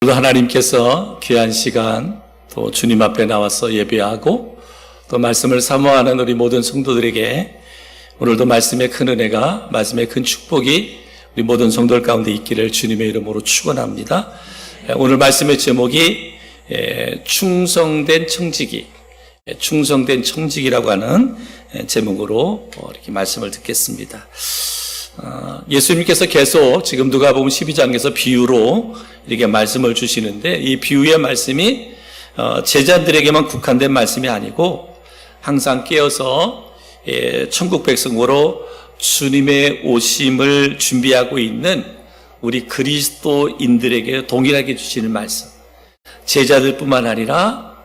오늘도 하나님께서 귀한 시간 또 주님 앞에 나와서 예배하고 또 말씀을 사모하는 우리 모든 성도들에게 오늘도 말씀의 큰 은혜가, 말씀의 큰 축복이 우리 모든 성도들 가운데 있기를 주님의 이름으로 축원합니다. 오늘 말씀의 제목이 충성된 청지기, 충성된 청지기라고 하는 제목으로 이렇게 말씀을 듣겠습니다. 예수님께서 계속 지금 누가복음 12장에서 비유로 이렇게 말씀을 주시는데, 이 비유의 말씀이 제자들에게만 국한된 말씀이 아니고 항상 깨어서 천국 백성으로 주님의 오심을 준비하고 있는 우리 그리스도인들에게 동일하게 주시는 말씀, 제자들뿐만 아니라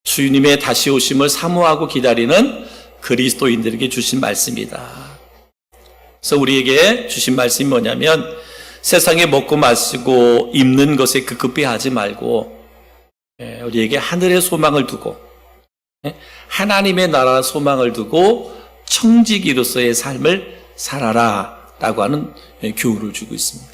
주님의 다시 오심을 사모하고 기다리는 그리스도인들에게 주신 말씀이다. 그래서 우리에게 주신 말씀이 뭐냐면, 세상에 먹고 마시고 입는 것에 급급해하지 말고 우리에게 하늘의 소망을 두고 하나님의 나라 소망을 두고 청지기로서의 삶을 살아라 라고 하는 교훈을 주고 있습니다.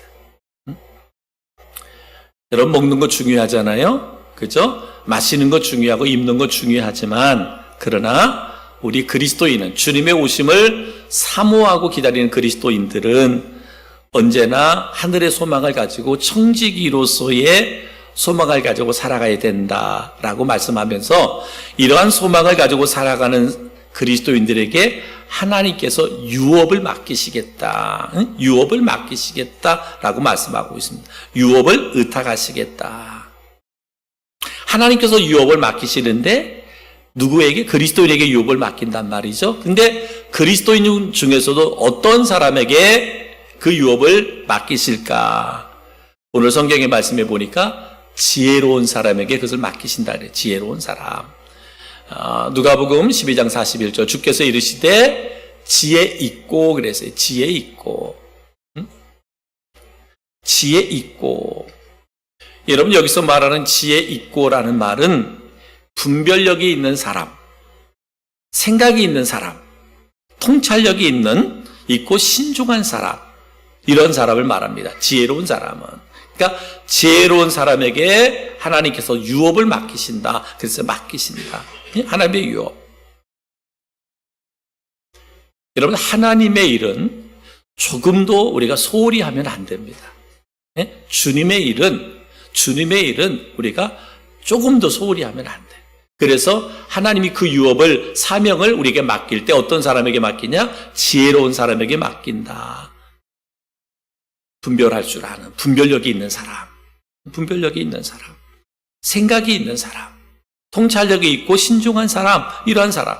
여러분, 먹는 거 중요하잖아요, 그죠? 마시는 거 중요하고 입는 거 중요하지만, 그러나 우리 그리스도인은, 주님의 오심을 사모하고 기다리는 그리스도인들은 언제나 하늘의 소망을 가지고 청지기로서의 소망을 가지고 살아가야 된다라고 말씀하면서, 이러한 소망을 가지고 살아가는 그리스도인들에게 하나님께서 유업을 맡기시겠다, 유업을 맡기시겠다라고 말씀하고 있습니다. 유업을 의탁하시겠다. 하나님께서 유업을 맡기시는데 누구에게? 그리스도인에게 유업을 맡긴단 말이죠. 근데 그리스도인 중에서도 어떤 사람에게 그 유업을 맡기실까? 오늘 성경의 말씀에 보니까 지혜로운 사람에게 그것을 맡기신다 그래요. 지혜로운 사람. 누가복음 12장 41절, 주께서 이르시되 지혜 있고 그랬어요. 지혜 있고. 지혜 있고. 여러분, 여기서 말하는 지혜 있고라는 말은 분별력이 있는 사람, 생각이 있는 사람, 통찰력이 있고 신중한 사람, 이런 사람을 말합니다. 지혜로운 사람은. 그러니까 지혜로운 사람에게 하나님께서 유업을 맡기신다. 그래서 맡기신다. 하나님의 유업. 여러분, 하나님의 일은 조금도 우리가 소홀히 하면 안 됩니다. 주님의 일은 우리가 조금도 소홀히 하면 안 돼. 그래서 하나님이 그 유업을, 사명을 우리에게 맡길 때 어떤 사람에게 맡기냐? 지혜로운 사람에게 맡긴다. 분별할 줄 아는, 분별력이 있는 사람, 생각이 있는 사람, 통찰력이 있고 신중한 사람, 이러한 사람.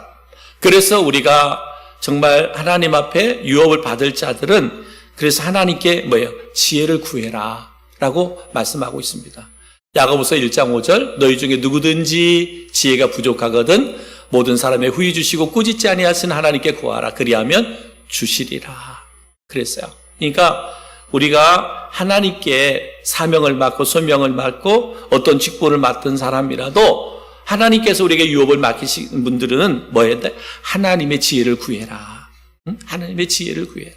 그래서 우리가 정말 하나님 앞에 유업을 받을 자들은, 그래서 하나님께 지혜를 구해라 라고 말씀하고 있습니다. 야고보서 1장 5절, 너희 중에 누구든지 지혜가 부족하거든 모든 사람의 후히 주시고 꾸짖지 아니하시는 하나님께 구하라. 그리하면 주시리라 그랬어요. 그러니까 우리가 하나님께 사명을 맡고 소명을 맡고 어떤 직분을 맡은 사람이라도 하나님께서 우리에게 유업을 맡기신 분들은 뭐 해야 돼? 하나님의 지혜를 구해라. 하나님의 지혜를 구해라.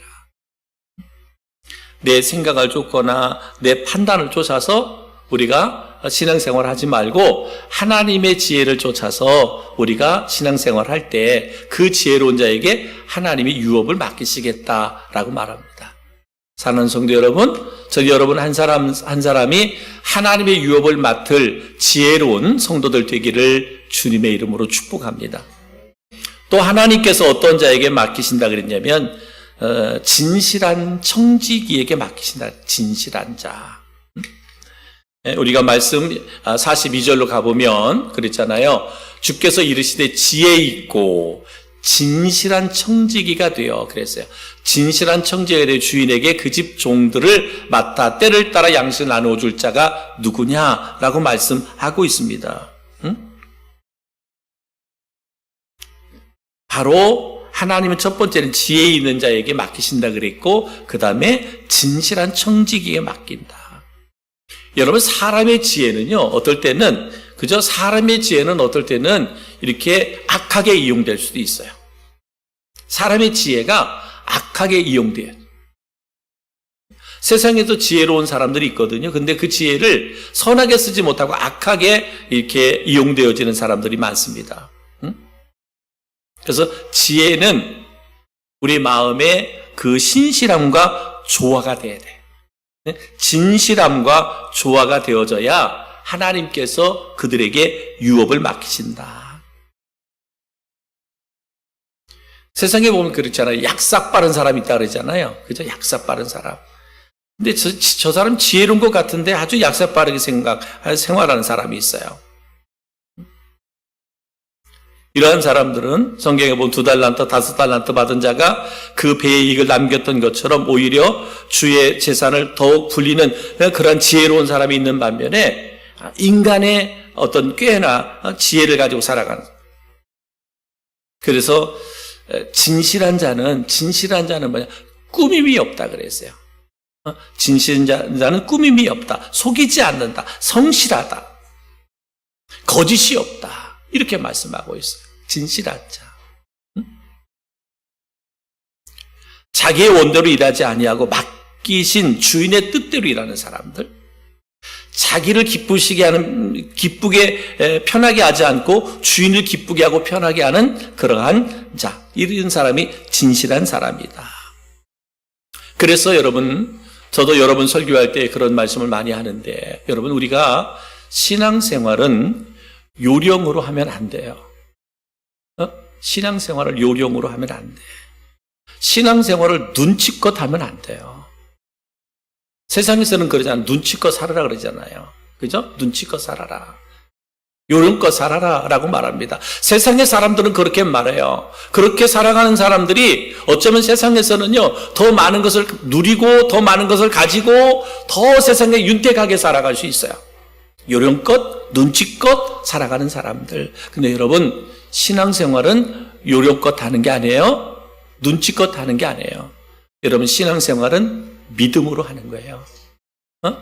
내 생각을 쫓거나 내 판단을 쫓아서 우리가 신앙생활 하지 말고 하나님의 지혜를 쫓아서 우리가 신앙생활 할 때 그 지혜로운 자에게 하나님이 유업을 맡기시겠다라고 말합니다. 사랑하는 성도 여러분, 여러분 한 사람이 하나님의 유업을 맡을 지혜로운 성도들 되기를 주님의 이름으로 축복합니다. 또 하나님께서 어떤 자에게 맡기신다 그랬냐면, 진실한 청지기에게 맡기신다. 진실한 자. 우리가 말씀 42절로 가보면 그랬잖아요. 주께서 이르시되 지혜 있고 진실한 청지기가 되어, 그랬어요. 진실한 청지기가 되어 주인에게 그 집 종들을 맡아 때를 따라 양식을 나누어 줄 자가 누구냐라고 말씀하고 있습니다. 바로 하나님은 첫 번째는 지혜 있는 자에게 맡기신다 그랬고, 그 다음에 진실한 청지기에 맡긴다. 여러분, 사람의 지혜는요, 어떨 때는 이렇게 악하게 이용될 수도 있어요. 사람의 지혜가 악하게 이용돼요. 세상에도 지혜로운 사람들이 있거든요. 근데 그 지혜를 선하게 쓰지 못하고 악하게 이렇게 이용되어지는 사람들이 많습니다. 그래서 지혜는 우리 마음의 그 신실함과 조화가 돼야 돼. 진실함과 조화가 되어져야 하나님께서 그들에게 유업을 맡기신다. 세상에 보면 그렇잖아요. 약삭 빠른 사람이 있다 그러잖아요. 그죠? 약삭 빠른 사람. 근데 저 사람 지혜로운 것 같은데 아주 약삭 빠르게 생활하는 사람이 있어요. 이러한 사람들은 성경에 보면 2달란트, 5달란트 받은 자가 그 배의 이익을 남겼던 것처럼 오히려 주의 재산을 더욱 불리는 그런 지혜로운 사람이 있는 반면에 인간의 어떤 꽤나 지혜를 가지고 살아가는. 그래서 진실한 자는 뭐냐? 꾸밈이 없다 그랬어요. 진실한 자는 꾸밈이 없다. 속이지 않는다. 성실하다. 거짓이 없다. 이렇게 말씀하고 있어요. 진실한 자. 자기의 원대로 일하지 아니하고 맡기신 주인의 뜻대로 일하는 사람들. 자기를 기쁘게 편하게 하지 않고 주인을 기쁘게 하고 편하게 하는 그러한 자. 이런 사람이 진실한 사람이다. 그래서 여러분, 저도 여러분 설교할 때 그런 말씀을 많이 하는데, 여러분, 우리가 신앙생활은 요령으로 하면 안 돼요. 신앙생활을 요령으로 하면 안 돼. 신앙생활을 눈치껏 하면 안 돼요. 세상에서는 그러잖아요. 눈치껏 살아라 그러잖아요. 그죠? 눈치껏 살아라. 요령껏 살아라 라고 말합니다. 세상의 사람들은 그렇게 말해요. 그렇게 살아가는 사람들이 어쩌면 세상에서는요, 더 많은 것을 누리고 더 많은 것을 가지고 더 세상에 윤택하게 살아갈 수 있어요. 요령껏, 눈치껏 살아가는 사람들. 근데 여러분, 신앙생활은 요령껏 하는 게 아니에요. 눈치껏 하는 게 아니에요. 여러분, 신앙생활은 믿음으로 하는 거예요.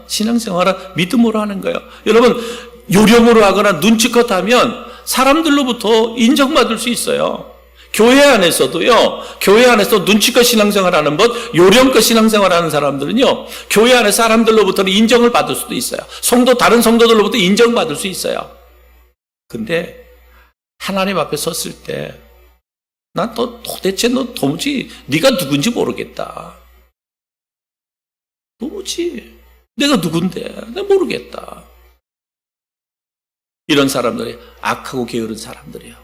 신앙생활은 믿음으로 하는 거예요. 여러분, 요령으로 하거나 눈치껏 하면 사람들로부터 인정받을 수 있어요. 교회 안에서도요, 교회 안에서 눈치껏 신앙생활 하는 것, 요령껏 신앙생활 하는 사람들은요, 교회 안에 사람들로부터는 인정을 받을 수도 있어요. 다른 성도들로부터 인정받을 수 있어요. 근데 하나님 앞에 섰을 때, 난 도대체 도무지 네가 누군지 모르겠다. 도무지 내가 누군데 내가 모르겠다. 이런 사람들이 악하고 게으른 사람들이에요.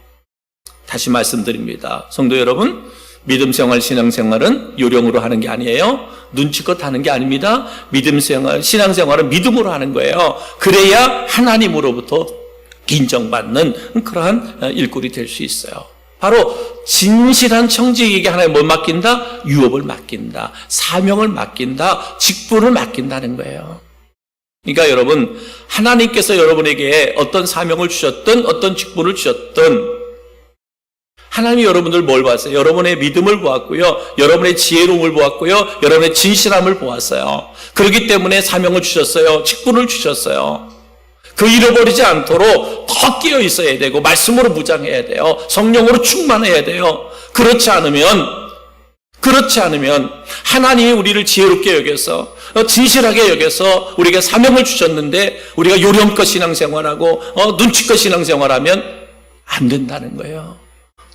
다시 말씀드립니다. 성도 여러분, 믿음생활, 신앙생활은 요령으로 하는 게 아니에요. 눈치껏 하는 게 아닙니다. 믿음생활, 신앙생활은 믿음으로 하는 거예요. 그래야 하나님으로부터 인정받는 그러한 일꾼이 될 수 있어요. 바로 진실한 청지기에게 하나님 뭘 맡긴다? 유업을 맡긴다. 사명을 맡긴다. 직분을 맡긴다는 거예요. 그러니까 여러분, 하나님께서 여러분에게 어떤 사명을 주셨든 어떤 직분을 주셨든 하나님이 여러분들 뭘 보았어요? 여러분의 믿음을 보았고요. 여러분의 지혜로움을 보았고요. 여러분의 진실함을 보았어요. 그렇기 때문에 사명을 주셨어요. 직분을 주셨어요. 그 잃어버리지 않도록 더 끼어 있어야 되고 말씀으로 무장해야 돼요. 성령으로 충만해야 돼요. 그렇지 않으면 하나님이 우리를 지혜롭게 여겨서 진실하게 여겨서 우리가 사명을 주셨는데 우리가 요령껏 신앙생활하고 눈치껏 신앙생활하면 안 된다는 거예요.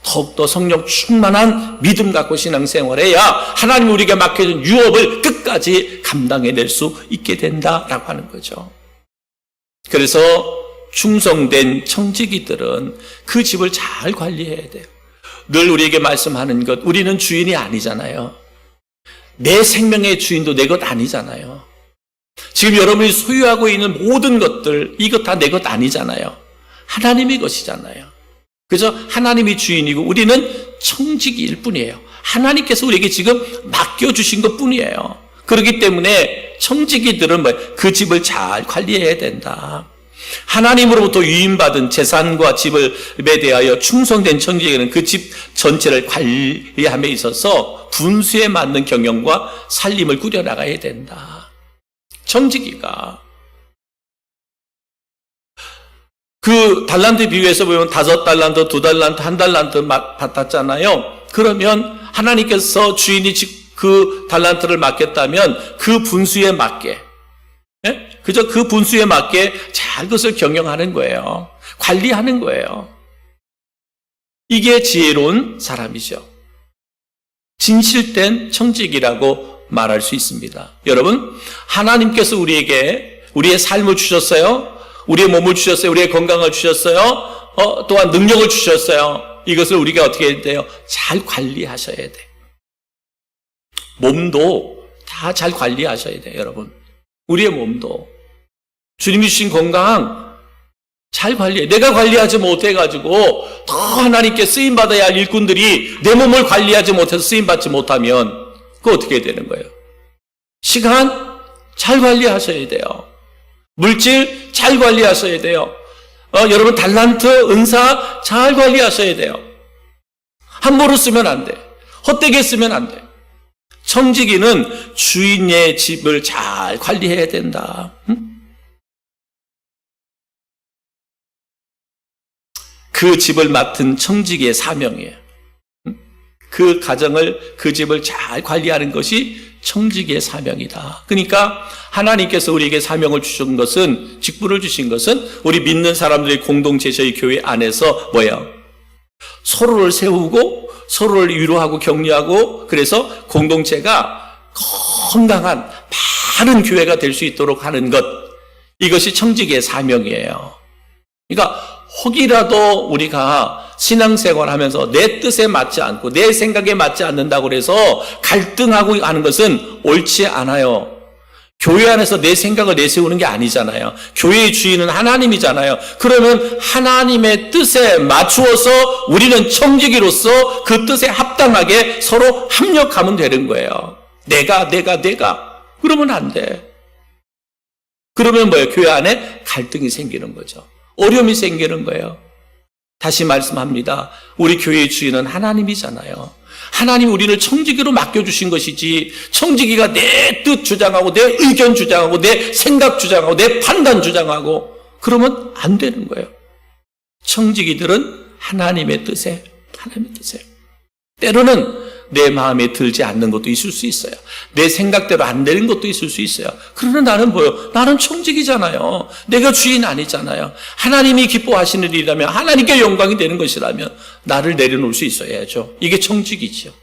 더욱더 성령 충만한 믿음 갖고 신앙생활해야 하나님이 우리에게 맡겨준 유업을 끝까지 감당해낼 수 있게 된다라고 하는 거죠. 그래서 충성된 청지기들은 그 집을 잘 관리해야 돼요. 늘 우리에게 말씀하는 것, 우리는 주인이 아니잖아요. 내 생명의 주인도 내 것 아니잖아요. 지금 여러분이 소유하고 있는 모든 것들, 이것 다 내 것 아니잖아요. 하나님의 것이잖아요. 그래서 하나님이 주인이고 우리는 청지기일 뿐이에요. 하나님께서 우리에게 지금 맡겨주신 것 뿐이에요. 그렇기 때문에 청지기들은 그 집을 잘 관리해야 된다. 하나님으로부터 위임받은 재산과 집에 대하여 충성된 청지기는 그 집 전체를 관리함에 있어서 분수에 맞는 경영과 살림을 꾸려나가야 된다. 청지기가 그 달란트 비유에서 보면 5달란트, 2달란트, 1달란트 받았잖아요. 그러면 하나님께서 주인이 그 달란트를 맡겼다면 그 분수에 맞게, 그저 그 분수에 맞게 잘 그것을 경영하는 거예요. 관리하는 거예요. 이게 지혜로운 사람이죠. 진실된 청직이라고 말할 수 있습니다. 여러분, 하나님께서 우리에게 우리의 삶을 주셨어요. 우리의 몸을 주셨어요. 우리의 건강을 주셨어요. 또한 능력을 주셨어요. 이것을 우리가 어떻게 해야 돼요? 잘 관리하셔야 돼요. 몸도 다 잘 관리하셔야 돼요, 여러분. 우리의 몸도. 주님이 주신 건강 잘 관리해. 내가 관리하지 못해가지고 더 하나님께 쓰임받아야 할 일꾼들이 내 몸을 관리하지 못해서 쓰임받지 못하면 그거 어떻게 되는 거예요? 시간 잘 관리하셔야 돼요. 물질 잘 관리하셔야 돼요. 여러분 달란트, 은사 잘 관리하셔야 돼요. 함부로 쓰면 안 돼. 헛되게 쓰면 안 돼. 청지기는 주인의 집을 잘 관리해야 된다. 그 집을 맡은 청지기의 사명이에요. 그 가정을, 그 집을 잘 관리하는 것이 청지기의 사명이다. 그러니까 하나님께서 우리에게 사명을 주신 것은, 직분을 주신 것은 우리 믿는 사람들의 공동체의 교회 안에서 뭐예요? 서로를 세우고 서로를 위로하고 격려하고, 그래서 공동체가 건강한 바른 교회가 될 수 있도록 하는 것, 이것이 청지기의 사명이에요. 그러니까 혹이라도 우리가 신앙생활하면서 내 뜻에 맞지 않고 내 생각에 맞지 않는다고 해서 갈등하고 하는 것은 옳지 않아요. 교회 안에서 내 생각을 내세우는 게 아니잖아요. 교회의 주인은 하나님이잖아요. 그러면 하나님의 뜻에 맞추어서 우리는 청지기로서 그 뜻에 합당하게 서로 합력하면 되는 거예요. 내가. 그러면 안 돼. 그러면 뭐예요? 교회 안에 갈등이 생기는 거죠. 어려움이 생기는 거예요. 다시 말씀합니다. 우리 교회의 주인은 하나님이잖아요. 하나님이 우리를 청지기로 맡겨주신 것이지, 청지기가 내 뜻 주장하고 내 의견 주장하고 내 생각 주장하고 내 판단 주장하고 그러면 안 되는 거예요. 청지기들은 하나님의 뜻에, 때로는 내 마음에 들지 않는 것도 있을 수 있어요. 내 생각대로 안 되는 것도 있을 수 있어요. 그러나 나는 뭐요? 나는 청지기잖아요. 내가 주인 아니잖아요. 하나님이 기뻐하시는 일이라면, 하나님께 영광이 되는 것이라면 나를 내려놓을 수 있어야죠. 이게 청지기죠.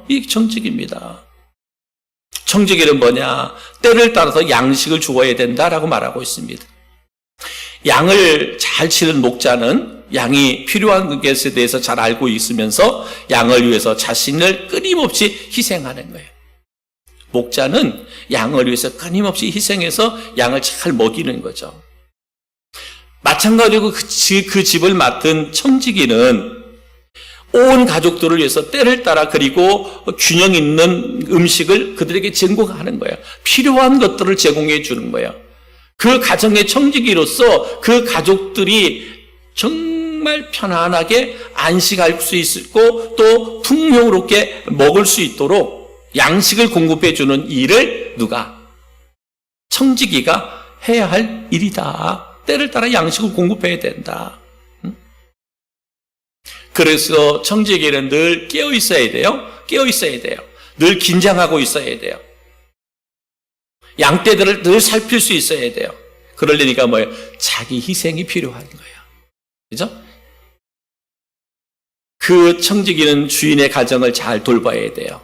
이게 청지기입니다. 청지기는 뭐냐? 때를 따라서 양식을 주어야 된다라고 말하고 있습니다. 양을 잘 치는 목자는 양이 필요한 것에 대해서 잘 알고 있으면서 양을 위해서 자신을 끊임없이 희생하는 거예요. 목자는 양을 위해서 끊임없이 희생해서 양을 잘 먹이는 거죠. 마찬가지로 그 집을 맡은 청지기는 온 가족들을 위해서 때를 따라, 그리고 균형 있는 음식을 그들에게 제공하는 거예요. 필요한 것들을 제공해 주는 거예요. 그 가정의 청지기로서 그 가족들이 정말 편안하게 안식할 수 있고 또 풍요롭게 먹을 수 있도록 양식을 공급해 주는 일을 누가? 청지기가 해야 할 일이다. 때를 따라 양식을 공급해야 된다. 그래서 청지기는 늘 깨어 있어야 돼요. 늘 긴장하고 있어야 돼요. 양떼들을 늘 살필 수 있어야 돼요. 그러려니까 뭐예요? 자기 희생이 필요한 거예요. 그죠? 그 청지기는 주인의 가정을 잘 돌봐야 돼요.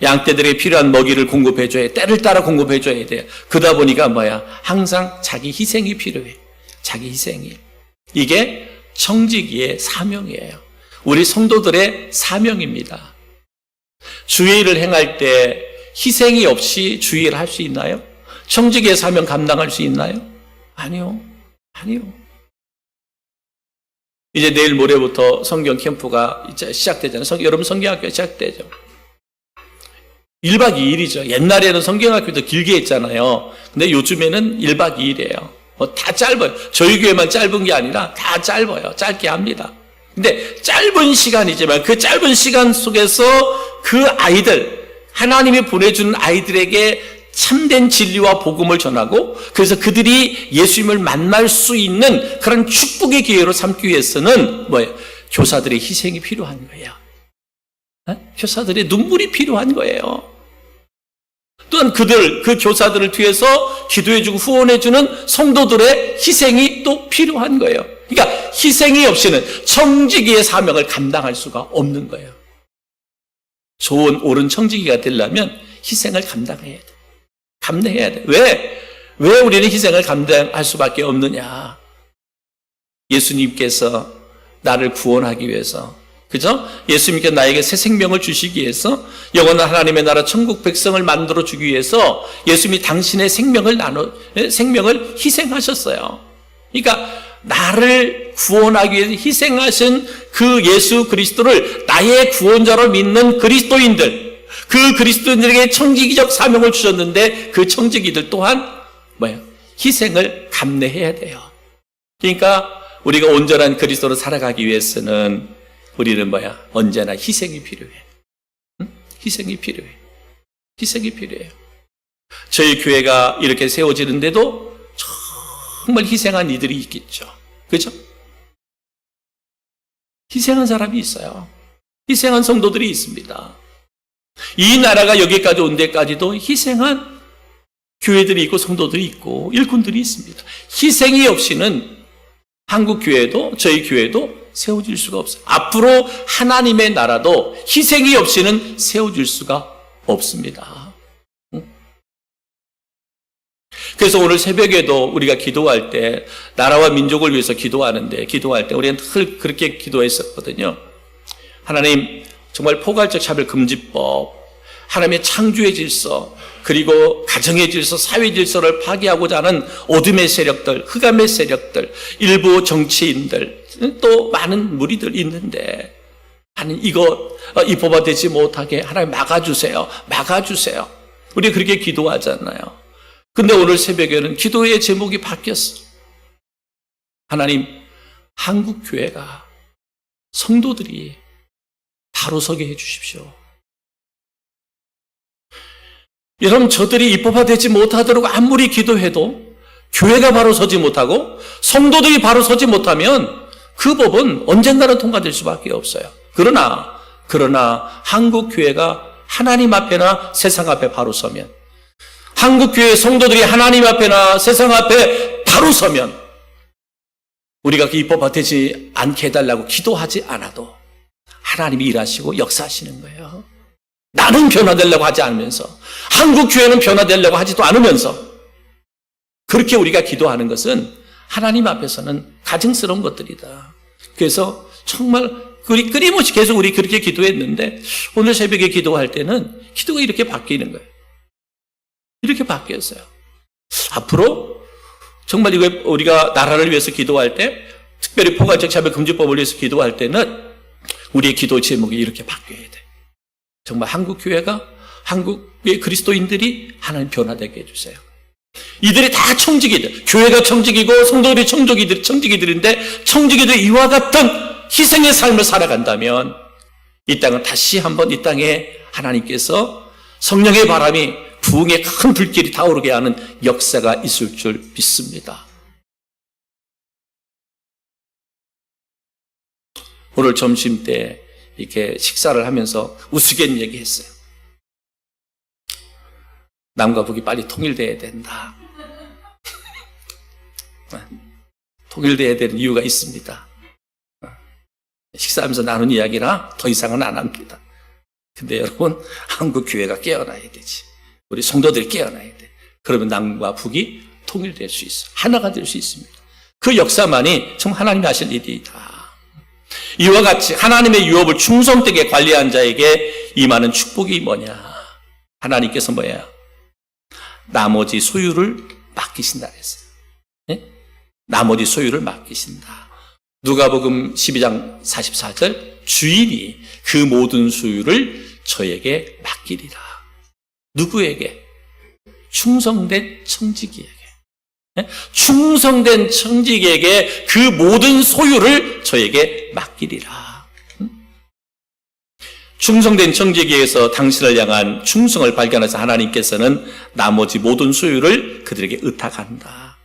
양떼들에게 필요한 먹이를 공급해줘야 돼요. 때를 따라 공급해줘야 돼요. 그러다 보니까 뭐야? 항상 자기 희생이 필요해. 자기 희생이. 이게 청지기의 사명이에요. 우리 성도들의 사명입니다. 주의 일을 행할 때 희생이 없이 주의 일을 할 수 있나요? 청지기의 사명 감당할 수 있나요? 아니요. 이제 내일 모레부터 성경 캠프가 이제 시작되잖아요. 여러분 성경학교 시작되죠. 1박 2일이죠. 옛날에는 성경학교도 길게 했잖아요. 근데 요즘에는 1박 2일이에요. 다 짧아요. 저희 교회만 짧은 게 아니라 다 짧아요. 짧게 합니다. 근데 짧은 시간이지만 그 짧은 시간 속에서 그 아이들, 하나님이 보내주는 아이들에게 참된 진리와 복음을 전하고, 그래서 그들이 예수님을 만날 수 있는 그런 축복의 기회로 삼기 위해서는 뭐예요? 교사들의 희생이 필요한 거예요. 교사들의 눈물이 필요한 거예요. 또한 그 교사들을 뒤에서 기도해주고 후원해주는 성도들의 희생이 또 필요한 거예요. 그러니까 희생이 없이는 청지기의 사명을 감당할 수가 없는 거예요. 좋은 옳은 청지기가 되려면 희생을 감당해야 돼. 감내해야 돼. 왜 우리는 희생을 감당할 수밖에 없느냐? 예수님께서 나를 구원하기 위해서, 그죠? 예수님께 나에게 새 생명을 주시기 위해서, 영원한 하나님의 나라 천국 백성을 만들어 주기 위해서 예수님이 당신의 생명을 희생하셨어요. 그러니까 나를 구원하기 위해서 희생하신 그 예수 그리스도를 나의 구원자로 믿는 그리스도인들, 그 그리스도인들에게 청지기적 사명을 주셨는데 그 청지기들 또한 희생을 감내해야 돼요. 그러니까 우리가 온전한 그리스도로 살아가기 위해서는 우리는 언제나 희생이 필요해. 희생이 필요해. 희생이 필요해요. 저희 교회가 이렇게 세워지는데도 정말 희생한 이들이 있겠죠. 그죠? 희생한 사람이 있어요. 희생한 성도들이 있습니다. 이 나라가 여기까지 온 데까지도 희생한 교회들이 있고 성도들이 있고 일꾼들이 있습니다. 희생이 없이는 한국 교회도 저희 교회도 세워질 수가 없어요. 앞으로 하나님의 나라도 희생이 없이는 세워질 수가 없습니다. 그래서 오늘 새벽에도 우리가 기도할 때, 나라와 민족을 위해서 기도할 때 우리는 늘 그렇게 기도했었거든요. 하나님, 정말 포괄적 차별금지법, 하나님의 창조의 질서, 그리고 가정의 질서, 사회 질서를 파괴하고자 하는 어둠의 세력들, 흑암의 세력들, 일부 정치인들, 또 많은 무리들 있는데, 하나님 이거 입법화되지 못하게 하나님 막아주세요. 막아주세요. 우리 그렇게 기도하잖아요. 근데 오늘 새벽에는 기도의 제목이 바뀌었어. 하나님, 한국 교회가 성도들이 바로 서게 해주십시오. 여러분, 저들이 입법화되지 못하도록 아무리 기도해도 교회가 바로 서지 못하고 성도들이 바로 서지 못하면 그 법은 언젠가는 통과될 수밖에 없어요. 그러나 한국 교회가 하나님 앞에나 세상 앞에 바로 서면, 한국 교회 성도들이 하나님 앞에나 세상 앞에 바로 서면, 우리가 그 입법화되지 않게 해달라고 기도하지 않아도 하나님이 일하시고 역사하시는 거예요. 나는 변화되려고 하지 않으면서, 한국 교회는 변화되려고 하지도 않으면서, 그렇게 우리가 기도하는 것은 하나님 앞에서는 가증스러운 것들이다. 그래서 정말 우리 끊임없이 계속 우리 그렇게 기도했는데, 오늘 새벽에 기도할 때는 기도가 이렇게 바뀌는 거예요. 이렇게 바뀌었어요. 앞으로 정말 이거 우리가 나라를 위해서 기도할 때, 특별히 포괄적 차별금지법을 위해서 기도할 때는 우리의 기도 제목이 이렇게 바뀌어야 돼. 정말 한국 교회가, 한국의 그리스도인들이 하나님 변화되게 해주세요. 이들이 다 청지기들, 교회가 청지기고 성도들이 청지기들인데, 청지기들 이와 같은 희생의 삶을 살아간다면 이 땅은 다시 한번 이 땅에 하나님께서 성령의 바람이 부흥의 큰 불길이 타오르게 하는 역사가 있을 줄 믿습니다. 오늘 점심 때 이렇게 식사를 하면서 우스갯 얘기했어요. 남과 북이 빨리 통일돼야 된다. 통일돼야 되는 이유가 있습니다. 식사하면서 나눈 이야기라 더 이상은 안 합니다. 근데 여러분, 한국 교회가 깨어나야 되지. 우리 성도들이 깨어나야 돼. 그러면 남과 북이 통일될 수 있어. 하나가 될 수 있습니다. 그 역사만이 정말 하나님이 하실 일이다. 이와 같이 하나님의 유업을 충성되게 관리한 자에게 임하는 축복이 뭐냐? 하나님께서 나머지 소유를 맡기신다 그랬어요. 네? 나머지 소유를 맡기신다. 누가복음 12장 44절, 주인이 그 모든 소유를 저에게 맡기리라. 누구에게? 충성된 청지기에게. 충성된 청지기에게 그 모든 소유를 저에게 맡기리라. 충성된 청지기에서 당신을 향한 충성을 발견해서 하나님께서는 나머지 모든 소유를 그들에게 의탁한다.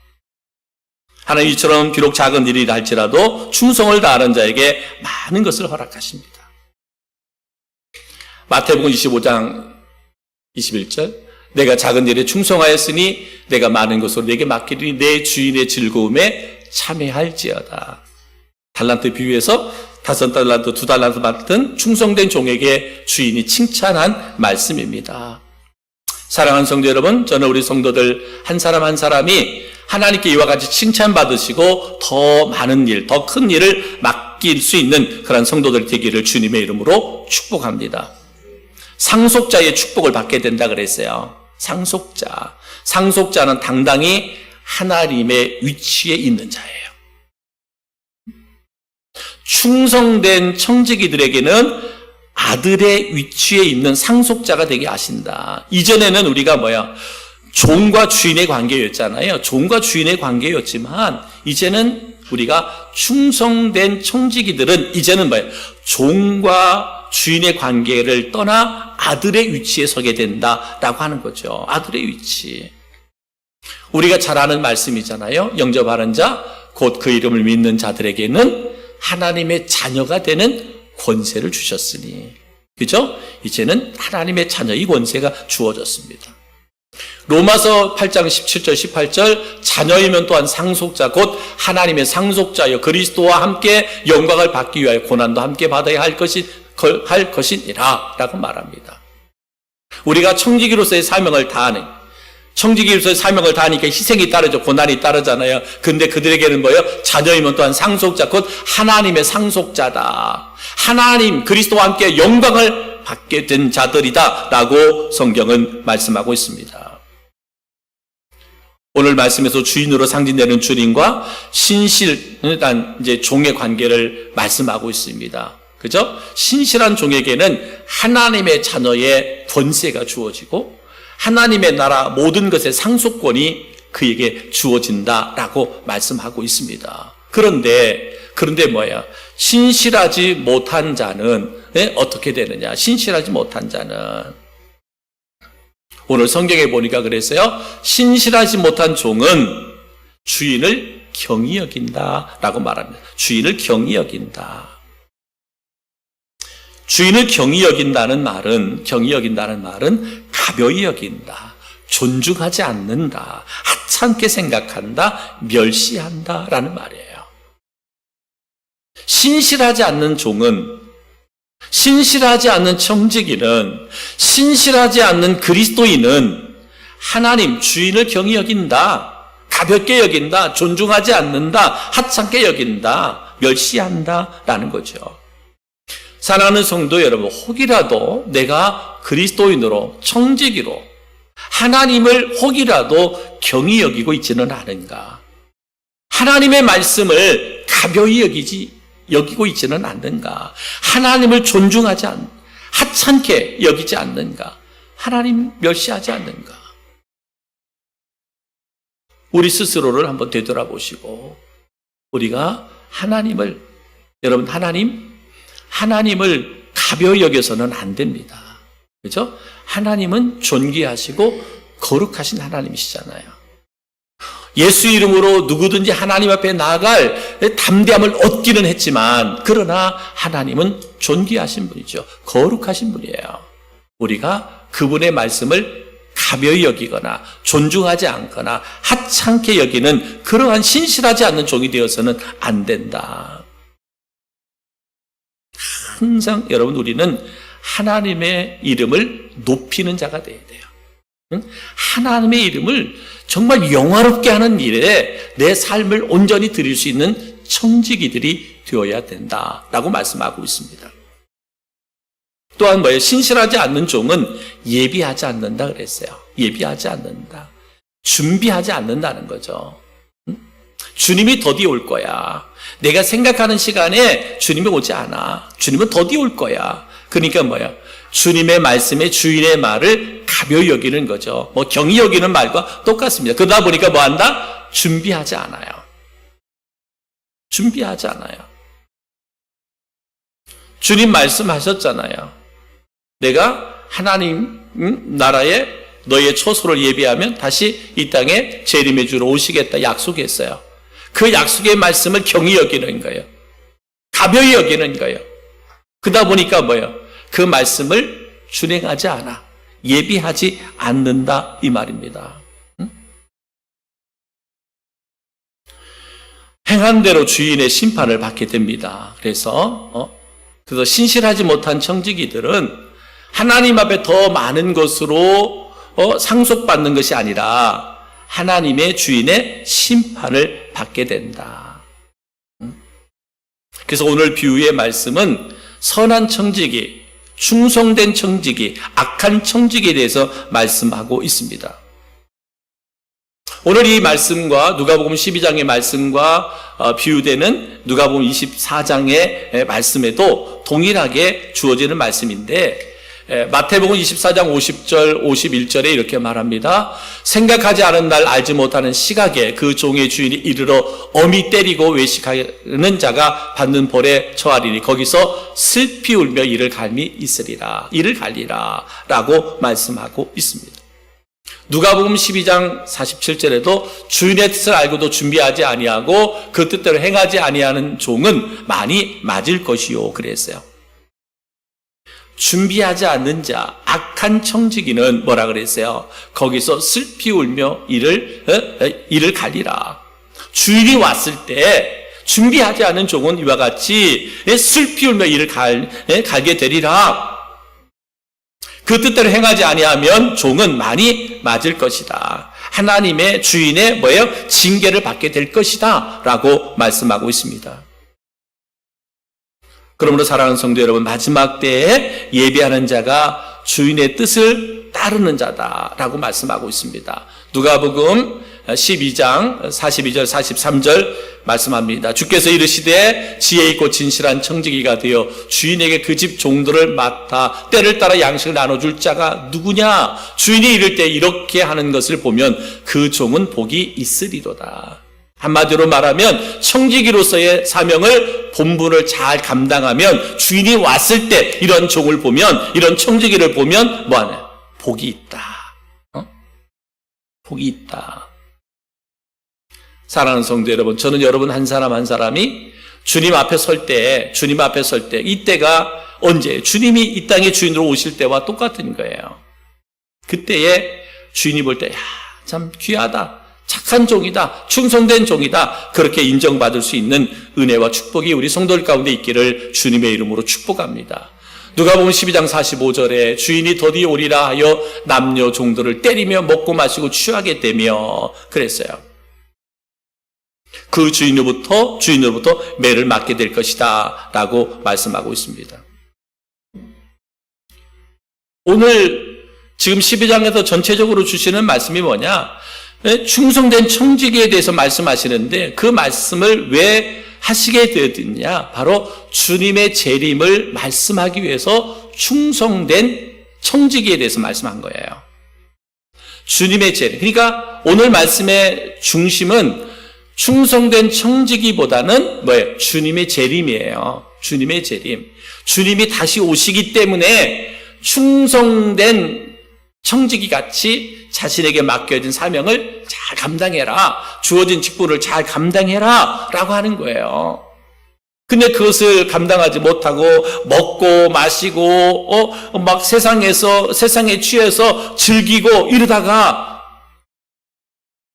하나님, 이처럼 비록 작은 일이라 할지라도 충성을 다하는 자에게 많은 것을 허락하십니다. 마태복음 25장 21절 내가 작은 일에 충성하였으니 내가 많은 것으로 내게 맡기리니 내 주인의 즐거움에 참여할지어다. 달란트 비유에서 5달란트, 2달란트 맡은 충성된 종에게 주인이 칭찬한 말씀입니다. 사랑하는 성도 여러분, 저는 우리 성도들 한 사람 한 사람이 하나님께 이와 같이 칭찬받으시고 더 많은 일, 더 큰 일을 맡길 수 있는 그런 성도들 되기를 주님의 이름으로 축복합니다. 상속자의 축복을 받게 된다 그랬어요. 상속자. 상속자는 당당히 하나님의 위치에 있는 자예요. 충성된 청지기들에게는 아들의 위치에 있는 상속자가 되게 하신다. 이전에는 우리가 종과 주인의 관계였잖아요. 종과 주인의 관계였지만 이제는 우리가 충성된 청지기들은 이제는 종과 주인의 관계를 떠나 아들의 위치에 서게 된다라고 하는 거죠. 아들의 위치. 우리가 잘 아는 말씀이잖아요. 영접하는 자, 곧 그 이름을 믿는 자들에게는 하나님의 자녀가 되는 권세를 주셨으니. 그죠? 이제는 하나님의 자녀의 권세가 주어졌습니다. 로마서 8장 17절 18절 자녀이면 또한 상속자 곧 하나님의 상속자여 그리스도와 함께 영광을 받기 위하여 고난도 함께 받아야 할 것이니라 라고 말합니다. 우리가 청지기로서의 사명을 다하는 청지기로서의 사명을 다하니까 희생이 따르죠. 고난이 따르잖아요. 근데 그들에게는 자녀이면 또한 상속자 곧 하나님의 상속자다. 하나님 그리스도와 함께 영광을 받게 된 자들이다 라고 성경은 말씀하고 있습니다. 오늘 말씀에서 주인으로 상징되는 주님과 신실한 종의 관계를 말씀하고 있습니다. 그죠? 신실한 종에게는 하나님의 자녀의 권세가 주어지고 하나님의 나라 모든 것의 상속권이 그에게 주어진다라고 말씀하고 있습니다. 그런데 신실하지 못한 자는 어떻게 되느냐? 신실하지 못한 자는 오늘 성경에 보니까 그랬어요. 신실하지 못한 종은 주인을 경히 여긴다라고 말합니다. 주인을 경히 여긴다. 주인을 경히 여긴다는 말은 가벼이 여긴다, 존중하지 않는다, 하찮게 생각한다, 멸시한다라는 말이에요. 신실하지 않는 종은, 신실하지 않는 청지기는, 신실하지 않는 그리스도인은 하나님 주인을 경히 여긴다, 가볍게 여긴다, 존중하지 않는다, 하찮게 여긴다, 멸시한다라는 거죠. 사랑하는 성도 여러분, 혹이라도 내가 그리스도인으로 청지기로 하나님을 혹이라도 경히 여기고 있지는 않은가? 하나님의 말씀을 가벼이 여기고 있지는 않는가? 하나님을 존중하지 하찮게 여기지 않는가? 하나님 멸시하지 않는가? 우리 스스로를 한번 되돌아보시고 우리가 하나님을 가벼이 여겨서는 안 됩니다. 그렇죠? 하나님은 존귀하시고 거룩하신 하나님이시잖아요. 예수 이름으로 누구든지 하나님 앞에 나아갈 담대함을 얻기는 했지만 그러나 하나님은 존귀하신 분이죠. 거룩하신 분이에요. 우리가 그분의 말씀을 가벼이 여기거나 존중하지 않거나 하찮게 여기는 그러한 신실하지 않는 종이 되어서는 안 된다. 항상 여러분 우리는 하나님의 이름을 높이는 자가 되어야 돼요. 하나님의 이름을 정말 영화롭게 하는 일에 내 삶을 온전히 드릴 수 있는 청지기들이 되어야 된다라고 말씀하고 있습니다. 또한 신실하지 않는 종은 예비하지 않는다 그랬어요. 예비하지 않는다. 준비하지 않는다는 거죠. 주님이 더디 올 거야. 내가 생각하는 시간에 주님이 오지 않아. 주님은 더디 올 거야. 그러니까 주님의 말씀에 주인의 말을 가벼이 여기는 거죠. 경히 여기는 말과 똑같습니다. 그러다 보니까 한다? 준비하지 않아요. 준비하지 않아요. 주님 말씀하셨잖아요. 내가 하나님 나라에 너의 처소를 예비하면 다시 이 땅에 재림의 주로 오시겠다 약속했어요. 그 약속의 말씀을 경히 여기는 거예요. 가벼이 여기는 거예요. 그러다 보니까 그 말씀을 준행하지 않아. 예비하지 않는다 이 말입니다. 행한 대로 주인의 심판을 받게 됩니다. 그래서 신실하지 못한 청지기들은 하나님 앞에 더 많은 것으로 상속받는 것이 아니라 하나님의 주인의 심판을 받게 된다. 그래서 오늘 비유의 말씀은 선한 청지기, 충성된 청지기, 악한 청지기에 대해서 말씀하고 있습니다. 오늘 이 말씀과 누가복음 12장의 말씀과 비유되는 누가복음 24장의 말씀에도 동일하게 주어지는 말씀인데, 마태복음 24장 50절 51절에 이렇게 말합니다. 생각하지 않은 날 알지 못하는 시각에 그 종의 주인이 이르러 엄히 때리고 외식하는 자가 받는 벌에 처하리니 거기서 슬피 울며 이를 갈미 있으리라. 이를 갈리라 라고 말씀하고 있습니다. 누가복음 12장 47절에도 주인의 뜻을 알고도 준비하지 아니하고 그 뜻대로 행하지 아니하는 종은 많이 맞을 것이요 그랬어요. 준비하지 않는 자, 악한 청지기는 뭐라 그랬어요? 거기서 슬피 울며 이를 갈리라. 주인이 왔을 때 준비하지 않은 종은 이와 같이 슬피 울며 이를 갈게 되리라. 그 뜻대로 행하지 아니하면 종은 많이 맞을 것이다. 하나님의 주인의 징계를 받게 될 것이다 라고 말씀하고 있습니다. 그러므로 사랑하는 성도 여러분, 마지막 때에 예비하는 자가 주인의 뜻을 따르는 자다라고 말씀하고 있습니다. 누가복음 12장 42절 43절 말씀합니다. 주께서 이르시되 지혜 있고 진실한 청지기가 되어 주인에게 그 집 종들을 맡아 때를 따라 양식을 나눠줄 자가 누구냐? 주인이 이를 때 이렇게 하는 것을 보면 그 종은 복이 있으리로다. 한마디로 말하면 청지기로서의 사명을 본분을 잘 감당하면 주인이 왔을 때 이런 종을 보면, 이런 청지기를 보면 뭐하냐? 복이 있다. 복이 있다. 사랑하는 성도 여러분, 저는 여러분 한 사람 한 사람이 주님 앞에 설 때, 이때가 언제? 주님이 이 땅의 주인으로 오실 때와 똑같은 거예요. 그때에 주인이 볼 때, 참 귀하다. 착한 종이다. 충성된 종이다. 그렇게 인정받을 수 있는 은혜와 축복이 우리 성도들 가운데 있기를 주님의 이름으로 축복합니다. 누가복음 12장 45절에 주인이 더디 오리라 하여 남녀 종들을 때리며 먹고 마시고 취하게 되며 그랬어요. 그 주인으로부터 매를 맞게 될 것이다 라고 말씀하고 있습니다. 오늘 지금 12장에서 전체적으로 주시는 말씀이 뭐냐? 충성된 청지기에 대해서 말씀하시는데 그 말씀을 왜 하시게 되었느냐? 바로 주님의 재림을 말씀하기 위해서 충성된 청지기에 대해서 말씀한 거예요. 주님의 재림. 그러니까 오늘 말씀의 중심은 충성된 청지기보다는 뭐예요? 주님의 재림이에요. 주님의 재림. 주님이 다시 오시기 때문에 충성된 청지기 같이 자신에게 맡겨진 사명을 잘 감당해라. 주어진 직분을 잘 감당해라. 라고 하는 거예요. 근데 그것을 감당하지 못하고 먹고 마시고 막 세상에 취해서 즐기고 이러다가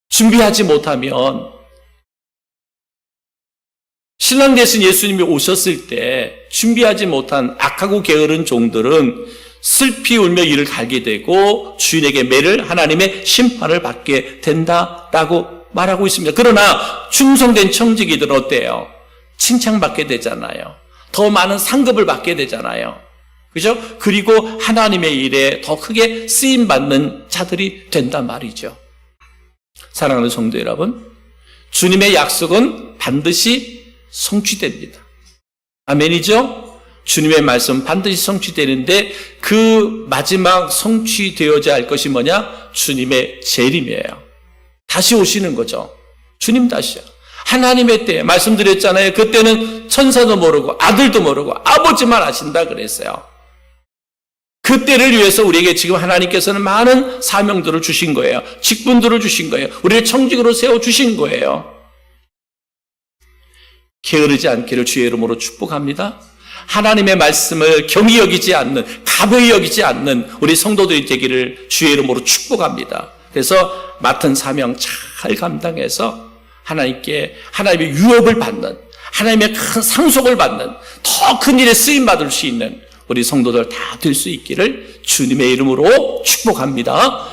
준비하지 못하면 신랑 되신 예수님이 오셨을 때 준비하지 못한 악하고 게으른 종들은 슬피 울며 이를 갈게 되고 주인에게 매를 하나님의 심판을 받게 된다라고 말하고 있습니다. 그러나 충성된 청지기들은 어때요? 칭찬받게 되잖아요. 더 많은 상급을 받게 되잖아요. 그죠? 그리고 하나님의 일에 더 크게 쓰임받는 자들이 된단 말이죠. 사랑하는 성도 여러분, 주님의 약속은 반드시 성취됩니다. 아멘이죠? 주님의 말씀 반드시 성취되는데 그 마지막 성취되어야 할 것이 뭐냐? 주님의 재림이에요. 다시 오시는 거죠. 주님 다시요. 하나님의 때 말씀드렸잖아요. 그때는 천사도 모르고 아들도 모르고 아버지만 아신다 그랬어요. 그 때를 위해서 우리에게 지금 하나님께서는 많은 사명들을 주신 거예요. 직분들을 주신 거예요. 우리를 청직으로 세워주신 거예요. 게으르지 않기를 주의 이름으로 축복합니다. 하나님의 말씀을 경히 여기지 않는, 가벼이 여기지 않는 우리 성도들이 되기를 주의 이름으로 축복합니다. 그래서 맡은 사명 잘 감당해서 하나님의 유업을 받는, 하나님의 큰 상속을 받는, 더 큰 일에 쓰임 받을 수 있는 우리 성도들 다 될 수 있기를 주님의 이름으로 축복합니다.